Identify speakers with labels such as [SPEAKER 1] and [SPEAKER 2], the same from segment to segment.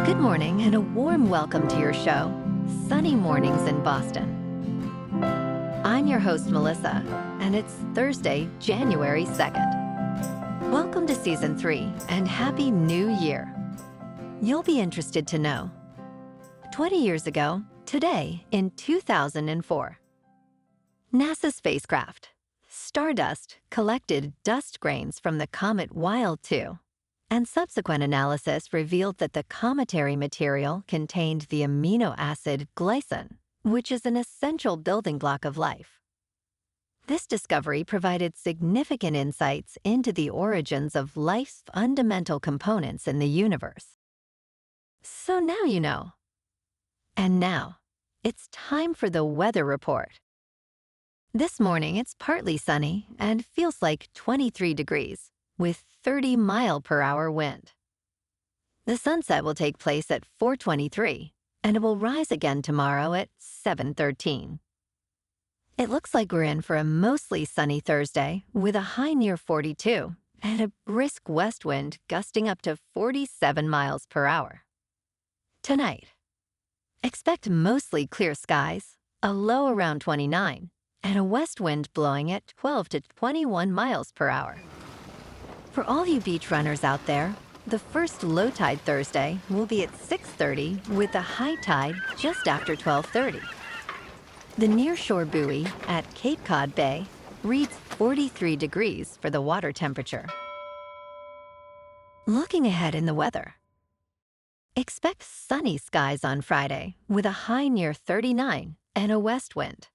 [SPEAKER 1] Good morning and a warm welcome to your show, Sunny Mornings in Boston. I'm your host, Melissa, and it's Thursday, January 2nd. Welcome to Season 3 and Happy New Year. You'll be interested to know, 20 years ago, today in 2004, NASA spacecraft, Stardust, collected dust grains from the comet Wild-2, and subsequent analysis revealed that the cometary material contained the amino acid glycine, which is an essential building block of life. This discovery provided significant insights into the origins of life's fundamental components in the universe. So now you know. And now, it's time for the weather report. This morning, it's partly sunny and feels like 23 degrees, with 30-mile-per-hour wind. The sunset will take place at 4:23, and it will rise again tomorrow at 7:13. It looks like we're in for a mostly sunny Thursday with a high near 42 and a brisk west wind gusting up to 47 miles per hour. Tonight, expect mostly clear skies, a low around 29, and a west wind blowing at 12 to 21 miles per hour. For all you beach runners out there, the first low tide Thursday will be at 6:30 with the high tide just after 12:30. The nearshore buoy at Cape Cod Bay reads 43 degrees for the water temperature. Looking ahead in the weather, expect sunny skies on Friday with a high near 39 and a west wind.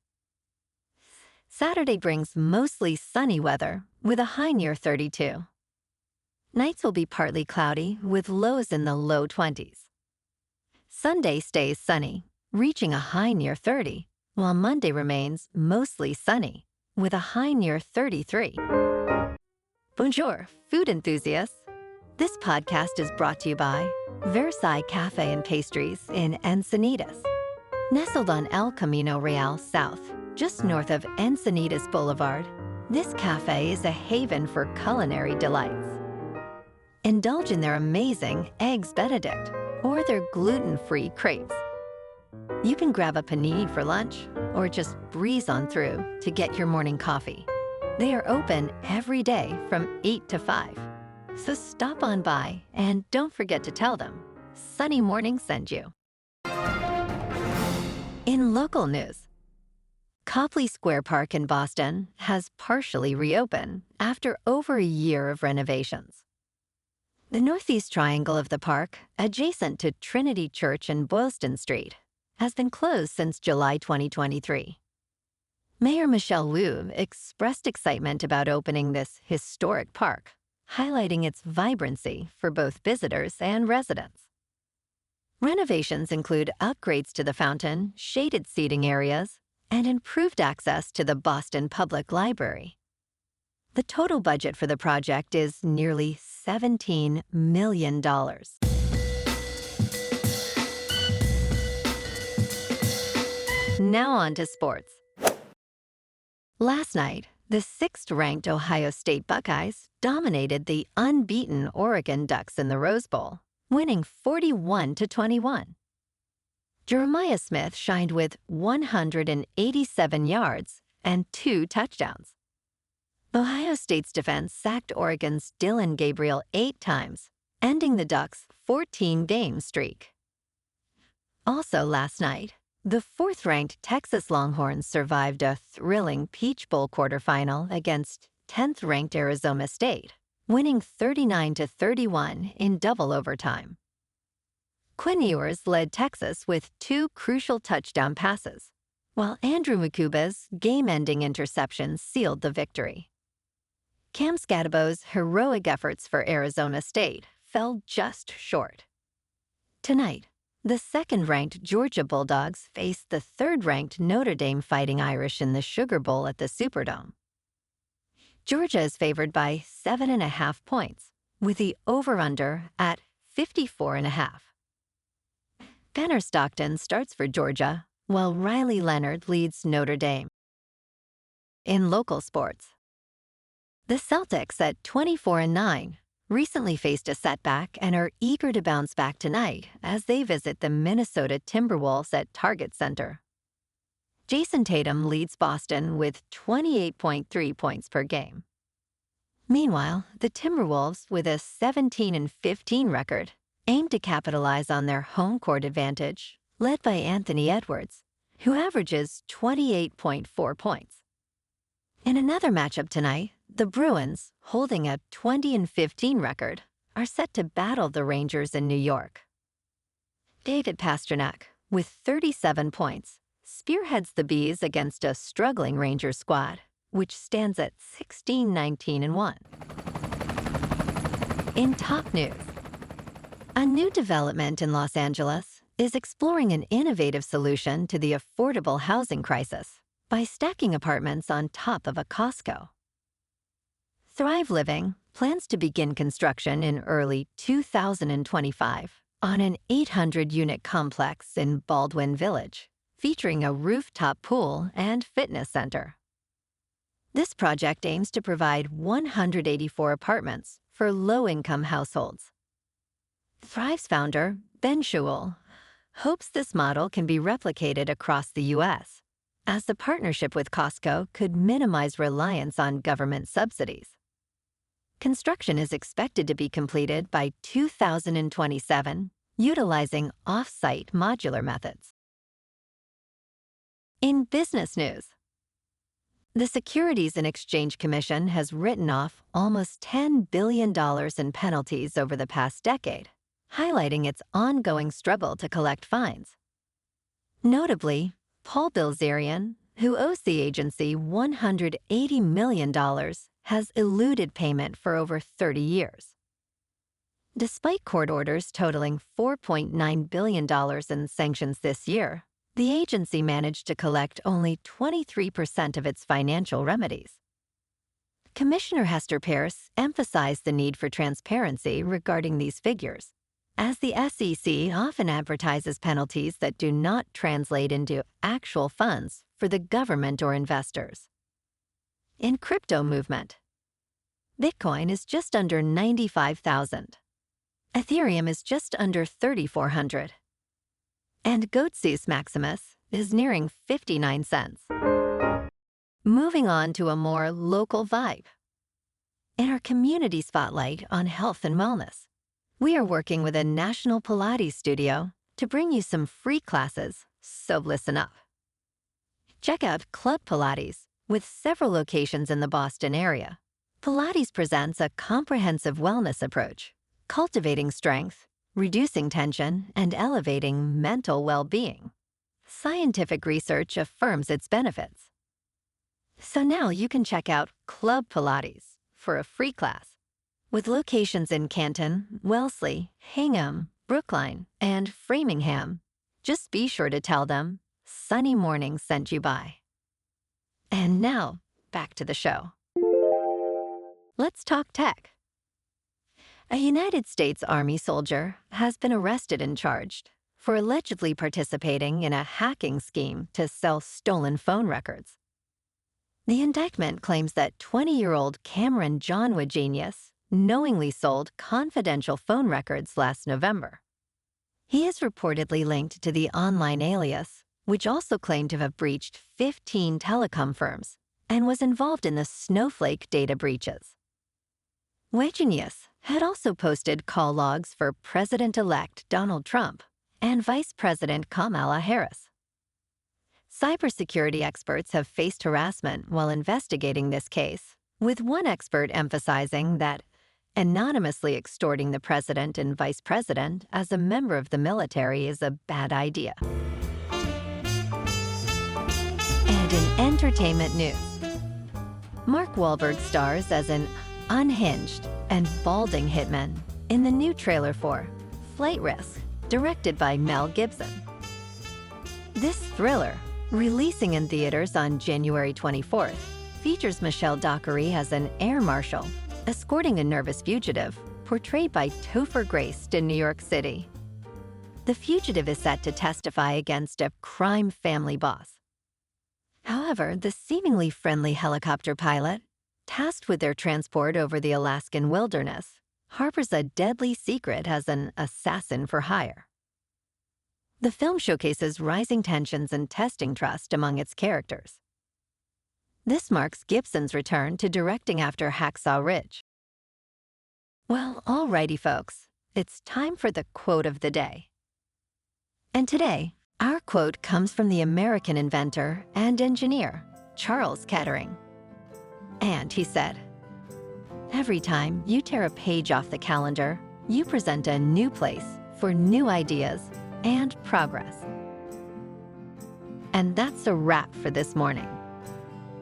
[SPEAKER 1] Saturday brings mostly sunny weather with a high near 32. Nights will be partly cloudy with lows in the low 20s. Sunday stays sunny, reaching a high near 30, while Monday remains mostly sunny with a high near 33. Bonjour, food enthusiasts. This podcast is brought to you by Versailles Cafe and Pastries in Encinitas. Nestled on El Camino Real South, just north of Encinitas Boulevard, this cafe is a haven for culinary delights. Indulge in their amazing Eggs Benedict or their gluten-free crepes. You can grab a panini for lunch or just breeze on through to get your morning coffee. They are open every day from 8 to 5. So stop on by and don't forget to tell them Sunny Morning sent you. In local news, Copley Square Park in Boston has partially reopened after over a year of renovations. The northeast triangle of the park, adjacent to Trinity Church and Boylston Street, has been closed since July 2023. Mayor Michelle Wu expressed excitement about opening this historic park, highlighting its vibrancy for both visitors and residents. Renovations include upgrades to the fountain, shaded seating areas, and improved access to the Boston Public Library. The total budget for the project is nearly $17 million. Now on to sports. Last night, the sixth-ranked Ohio State Buckeyes dominated the unbeaten Oregon Ducks in the Rose Bowl, winning 41-21. Jeremiah Smith shined with 187 yards and 2 touchdowns. Ohio State's defense sacked Oregon's Dylan Gabriel 8 times, ending the Ducks' 14-game streak. Also last night, the fourth-ranked Texas Longhorns survived a thrilling Peach Bowl quarterfinal against 10th-ranked Arizona State, winning 39-31 in double overtime. Quinn Ewers led Texas with 2 crucial touchdown passes, while Andrew Mukuba's game-ending interception sealed the victory. Cam Scadabo's heroic efforts for Arizona State fell just short. Tonight, the second-ranked Georgia Bulldogs face the third-ranked Notre Dame Fighting Irish in the Sugar Bowl at the Superdome. Georgia is favored by 7.5 points, with the over-under at 54.5. Banner Stockton starts for Georgia, while Riley Leonard leads Notre Dame. In local sports, the Celtics at 24-9 recently faced a setback and are eager to bounce back tonight as they visit the Minnesota Timberwolves at Target Center. Jason Tatum leads Boston with 28.3 points per game. Meanwhile, the Timberwolves, with a 17-15 record, aim to capitalize on their home court advantage, led by Anthony Edwards, who averages 28.4 points. In another matchup tonight, the Bruins, holding a 20-15 record, are set to battle the Rangers in New York. David Pastrnak, with 37 points, spearheads the Bees against a struggling Rangers squad, which stands at 16-19-1. In top news, a new development in Los Angeles is exploring an innovative solution to the affordable housing crisis by stacking apartments on top of a Costco. Thrive Living plans to begin construction in early 2025 on an 800-unit complex in Baldwin Village, featuring a rooftop pool and fitness center. This project aims to provide 184 apartments for low-income households. Thrive's founder, Ben Schewel, hopes this model can be replicated across the U.S., as the partnership with Costco could minimize reliance on government subsidies. Construction is expected to be completed by 2027, utilizing off-site modular methods. In business news, the Securities and Exchange Commission has written off almost $10 billion in penalties over the past decade, highlighting its ongoing struggle to collect fines. Notably, Paul Bilzerian, who owes the agency $180 million, has eluded payment for over 30 years. Despite court orders totaling $4.9 billion in sanctions this year, the agency managed to collect only 23% of its financial remedies. Commissioner Hester Peirce emphasized the need for transparency regarding these figures, as the SEC often advertises penalties that do not translate into actual funds for the government or investors. In crypto movement, Bitcoin is just under 95,000. Ethereum is just under 3,400. And Goatseus Maximus is nearing 59 cents. Moving on to a more local vibe. In our community spotlight on health and wellness, we are working with a national Pilates studio to bring you some free classes, so listen up. Check out Club Pilates, with several locations in the Boston area. Pilates presents a comprehensive wellness approach, cultivating strength, reducing tension, and elevating mental well-being. Scientific research affirms its benefits. So now you can check out Club Pilates for a free class, with locations in Canton, Wellesley, Hingham, Brookline, and Framingham. Just be sure to tell them Sunny Mornings sent you by. And now, back to the show. Let's talk tech. A United States Army soldier has been arrested and charged for allegedly participating in a hacking scheme to sell stolen phone records. The indictment claims that 20-year-old Cameron John Wagenius knowingly sold confidential phone records last November. He is reportedly linked to the online alias, which also claimed to have breached 15 telecom firms and was involved in the Snowflake data breaches. Wagenius had also posted call logs for President-elect Donald Trump and Vice President Kamala Harris. Cybersecurity experts have faced harassment while investigating this case, with one expert emphasizing that anonymously extorting the president and vice president as a member of the military is a bad idea. And in entertainment news, Mark Wahlberg stars as an unhinged and balding hitman in the new trailer for Flight Risk, directed by Mel Gibson. This thriller, releasing in theaters on January 24th, features Michelle Dockery as an air marshal escorting a nervous fugitive, portrayed by Topher Grace in New York City. The fugitive is set to testify against a crime family boss. However, the seemingly friendly helicopter pilot, tasked with their transport over the Alaskan wilderness, harbors a deadly secret as an assassin for hire. The film showcases rising tensions and testing trust among its characters. This marks Gibson's return to directing after Hacksaw Ridge. Well, alrighty, folks, it's time for the quote of the day. And today, our quote comes from the American inventor and engineer, Charles Kettering. And he said, "Every time you tear a page off the calendar, you present a new place for new ideas and progress." And that's a wrap for this morning.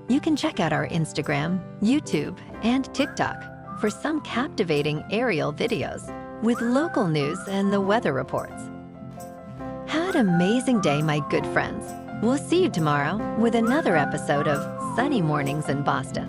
[SPEAKER 1] You can check out our Instagram, YouTube, and TikTok for some captivating aerial videos with local news and the weather reports. Have an amazing day, my good friends. We'll see you tomorrow with another episode of Sunny Mornings in Boston.